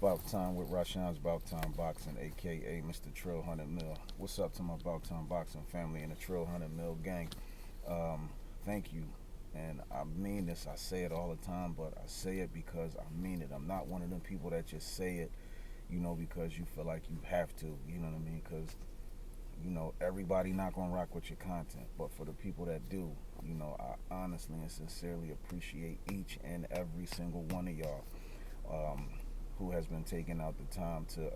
About Time with Rashawn's About Time Boxing, aka Mr. Trill 100 Mil. What's up to my About Time Boxing family and the Trill 100 Mil gang? Um, Thank you. And I mean this, I say it all the time, but I say it because I mean it. I'm not one of them people that just say it, because you feel like you have to, you know what I mean? Because, everybody not going to rock with your content. But for the people that do, I honestly and sincerely appreciate each and every single one of y'all. Um, who has been taking out the time to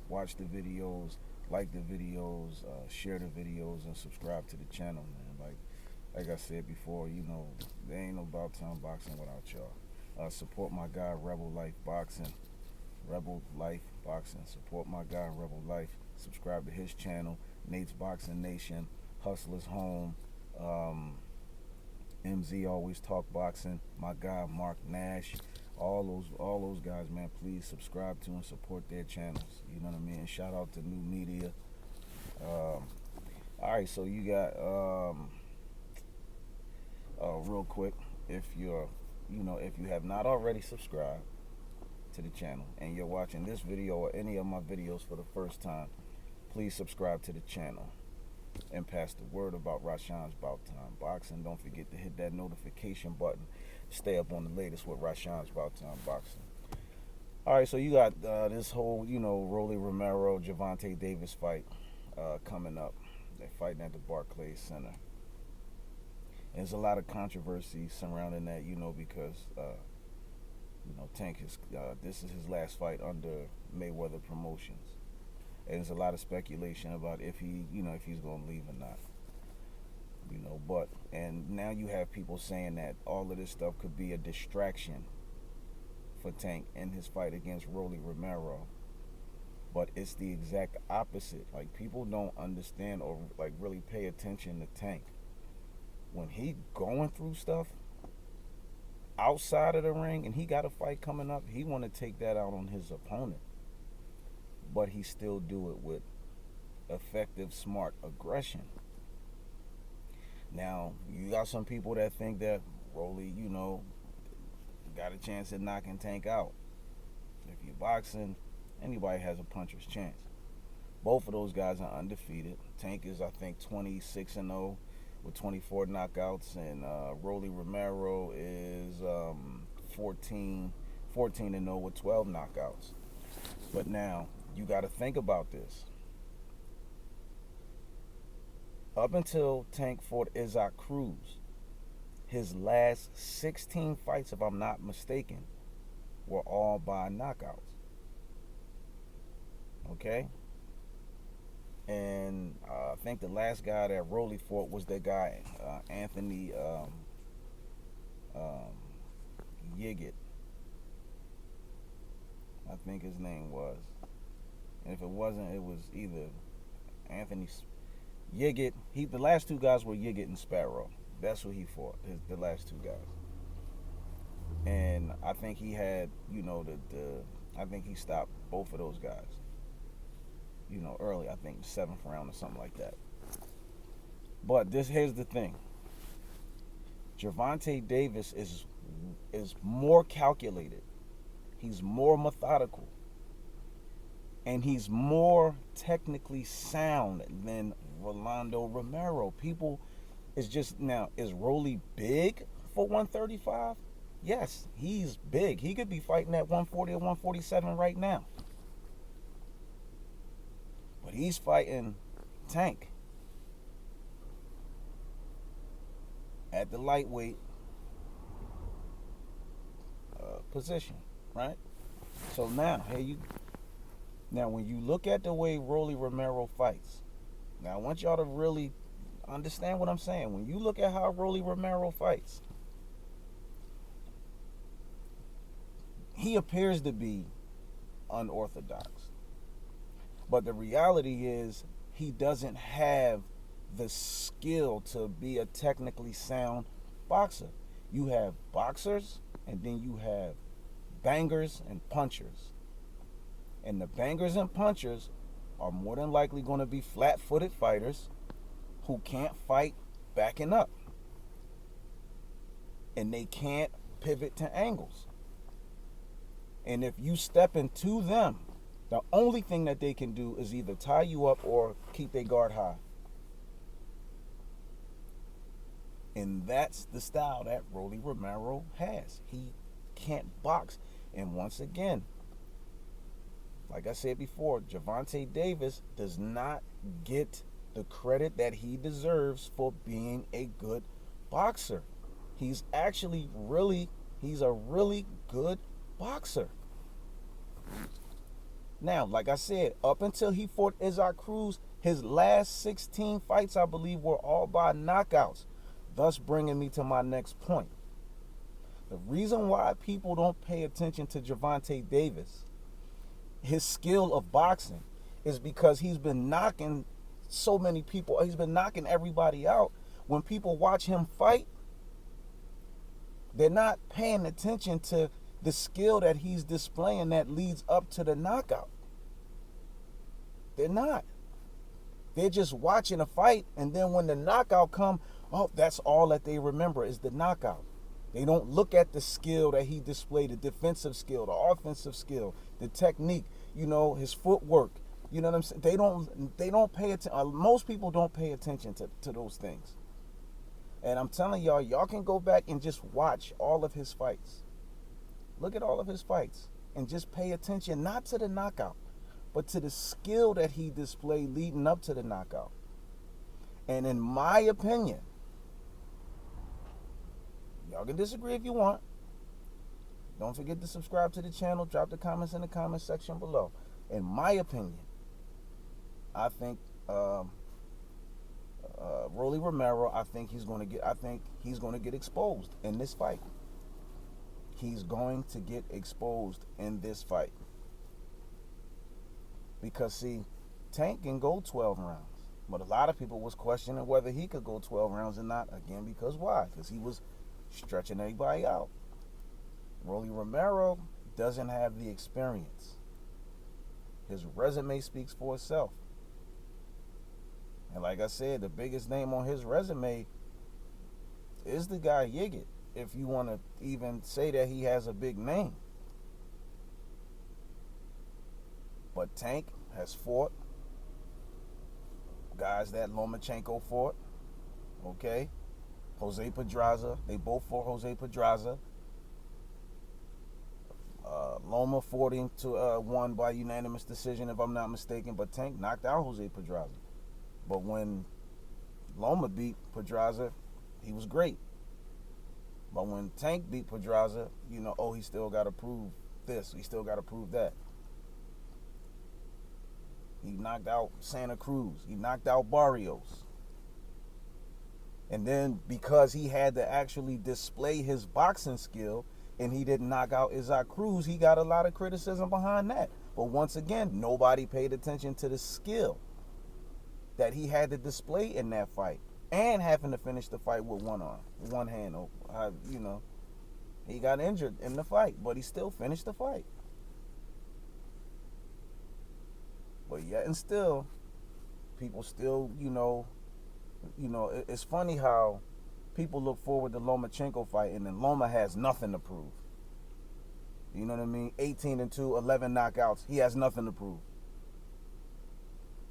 watch the videos, like the videos, share the videos, and subscribe to the channel, man. Like I said before, there ain't no About Time Boxing without y'all. Support my guy Rebel Life Boxing. Rebel Life Boxing. Support my guy Rebel Life. Subscribe to his channel, Nate's Boxing Nation, Hustler's Home, MZ Always Talk Boxing, my guy Mark Nash, all those guys, man. Please subscribe to and support their channels. You know what I mean? And shout out to New Media. All right, so you got real quick, if you have not already subscribed to the channel and you're watching this video or any of my videos for the first time, please subscribe to the channel and pass the word about Rashawn's About Time Boxing. Don't forget to hit that notification button. Stay up on the latest with Rashawn's About Time Boxing. All right, so you got this whole, Rolly Romero, Gervanta Davis fight coming up. They're fighting at the Barclays Center. There's a lot of controversy surrounding that, because, Tank this is his last fight under Mayweather Promotions. And there's a lot of speculation about if he's going to leave or not. But and now you have people saying that all of this stuff could be a distraction for Tank in his fight against Rolly Romero. But it's the exact opposite. Like, people don't understand or like really pay attention to Tank. When he going through stuff outside of the ring and he got a fight coming up, he want to take that out on his opponent. But he still do it with effective, smart aggression. Now, you got some people that think that Rolly, got a chance at knocking Tank out. If you're boxing, anybody has a puncher's chance. Both of those guys are undefeated. Tank is, I think, 26-0 with 24 knockouts, and Rolly Romero is 14-0 with 12 knockouts. But now, you got to think about this. Up until Tank fought Isaac Cruz, his last 16 fights, if I'm not mistaken, were all by knockouts. Okay? And I think the last guy that Rolly fought was that guy, Anthony Yiggett. I think his name was. And if it wasn't, it was either Anthony Yiggett. The last two guys were Yiggett and Sparrow. That's who he fought. The last two guys. And I think he had, I think he stopped both of those guys. Early. I think the 7th round or something like that. But here's the thing. Gervanta Davis is more calculated. He's more methodical. And he's more technically sound than Rolando Romero. People, is Rolly big for 135? Yes, he's big. He could be fighting at 140 or 147 right now. But he's fighting Tank at the lightweight position, right? So now, when you look at the way Rolly Romero fights, now I want y'all to really understand what I'm saying. When you look at how Rolly Romero fights, he appears to be unorthodox. But the reality is he doesn't have the skill to be a technically sound boxer. You have boxers, and then you have bangers and punchers. And the bangers and punchers are more than likely going to be flat-footed fighters who can't fight backing up. And they can't pivot to angles. And if you step into them, the only thing that they can do is either tie you up or keep their guard high. And that's the style that Rolly Romero has. He can't box. And once again, like I said before, Gervanta Davis does not get the credit that he deserves for being a good boxer. He's actually he's a really good boxer. Now, like I said, up until he fought Isaac Cruz, his last 16 fights, I believe, were all by knockouts. Thus bringing me to my next point. The reason why people don't pay attention to Gervanta Davis, his skill of boxing, is because he's been knocking so many people. He's been knocking everybody out. When people watch him fight, they're not paying attention to the skill that he's displaying that leads up to the knockout. They're not. They're just watching a fight, and then when the knockout comes, oh, that's all that they remember is the knockout. They don't look at the skill that he displayed, the defensive skill, the offensive skill, the technique, his footwork. You know what I'm saying? They don't pay attention. Most people don't pay attention to those things. And I'm telling y'all can go back and just watch all of his fights. Look at all of his fights and just pay attention, not to the knockout, but to the skill that he displayed leading up to the knockout. And in my opinion, y'all can disagree if you want. Don't forget to subscribe to the channel. Drop the comments in the comment section below. In my opinion, I think Rolly Romero, I think he's going to get exposed in this fight. He's going to get exposed in this fight. Because, see, Tank can go 12 rounds. But a lot of people was questioning whether he could go 12 rounds or not. Again, because why? Because he was stretching everybody out. Rolly Romero doesn't have the experience. His resume speaks for itself. And like I said, the biggest name on his resume is the guy Yigit, if you want to even say that he has a big name. But Tank has fought guys that Lomachenko fought. Okay? Jose Pedraza. They both fought Jose Pedraza. Loma fought him to won by unanimous decision, if I'm not mistaken. But Tank knocked out Jose Pedraza. But when Loma beat Pedraza, he was great. But when Tank beat Pedraza, he still got to prove this. He still got to prove that. He knocked out Santa Cruz. He knocked out Barrios. And then because he had to actually display his boxing skill and he didn't knock out Isaac Cruz, he got a lot of criticism behind that. But once again, nobody paid attention to the skill that he had to display in that fight. And having to finish the fight with one arm, one hand. He got injured in the fight, but he still finished the fight. But yet and still, people still, it's funny how people look forward to Lomachenko fight and then Loma has nothing to prove. You know what I mean? 18-2, 11 knockouts. He has nothing to prove.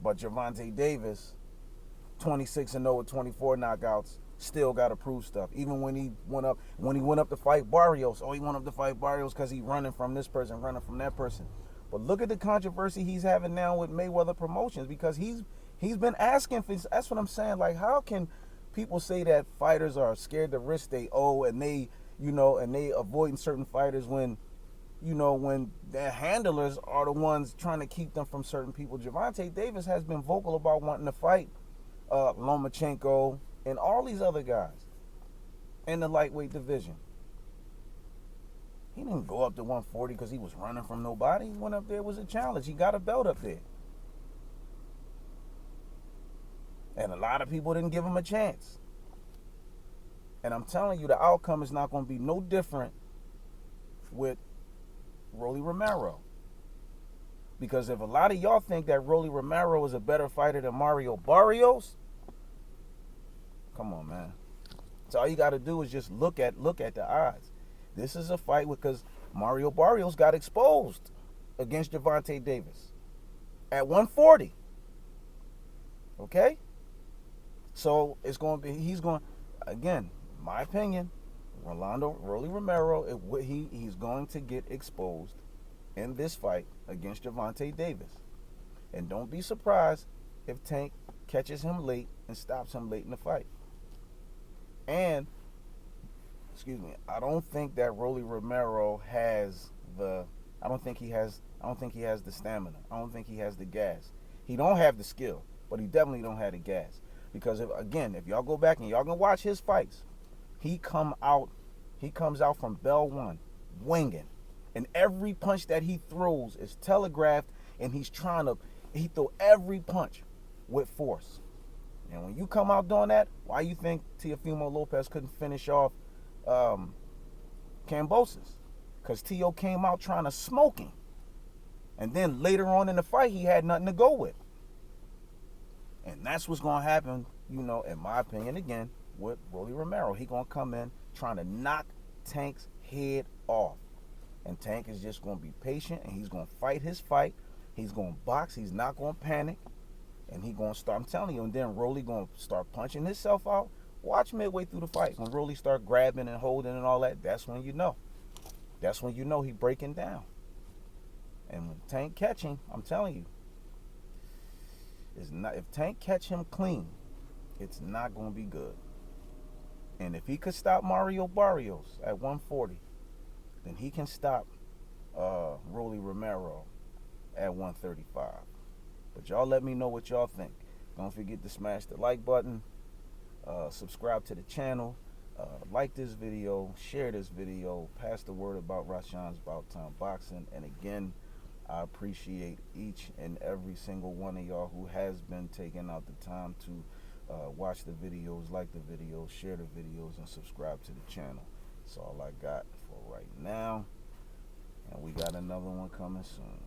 But Gervanta Davis, 26-0 with 24 knockouts, still got to prove stuff. Even when he went up to fight Barrios, he went up to fight Barrios because he's running from this person, running from that person. But look at the controversy he's having now with Mayweather Promotions, because he's been asking for. That's what I'm saying. Like, how can people say that fighters are scared to risk they owe and they avoiding certain fighters when their handlers are the ones trying to keep them from certain people? Gervanta Davis has been vocal about wanting to fight Lomachenko and all these other guys in the lightweight division. He didn't go up to 140 because he was running from nobody. He went up there, it was a challenge. He got a belt up there. And a lot of people didn't give him a chance. And I'm telling you, the outcome is not going to be no different with Rolly Romero. Because if a lot of y'all think that Rolly Romero is a better fighter than Mario Barrios, come on, man. So all you got to do is just look at the odds. This is a fight because Mario Barrios got exposed against Gervanta Davis at 140. Okay? So it's going to be, he's going, again, my opinion, Rolly Romero, he's going to get exposed in this fight against Gervanta Davis. And don't be surprised if Tank catches him late and stops him late in the fight. And, excuse me, I don't think that Rolly Romero has the, I don't think he has the stamina. I don't think he has the gas. He don't have the skill, but he definitely don't have the gas. Because if y'all go back and y'all can watch his fights, he comes out from bell one, winging. And every punch that he throws is telegraphed, and he throw every punch with force. And when you come out doing that, why you think Teofimo Lopez couldn't finish off Kambosos? Because Teo came out trying to smoke him. And then later on in the fight, he had nothing to go with. And that's what's going to happen, in my opinion, again, with Rolly Romero. He going to come in trying to knock Tank's head off. And Tank is just going to be patient, and he's going to fight his fight. He's going to box. He's not going to panic. And he going to start, I'm telling you, and then Rolly going to start punching himself out. Watch midway through the fight. When Rolly start grabbing and holding and all that, that's when you know. That's when you know he breaking down. And when Tank catch him, I'm telling you, if Tank catch him clean, it's not going to be good. And if he could stop Mario Barrios at 140, then he can stop Rolly Romero at 135. But y'all let me know what y'all think. Don't forget to smash the like button, subscribe to the channel, like this video, share this video, pass the word about Rashawn's About Time Boxing. And again, I appreciate each and every single one of y'all who has been taking out the time to watch the videos, like the videos, share the videos, and subscribe to the channel. That's all I got for right now. And we got another one coming soon.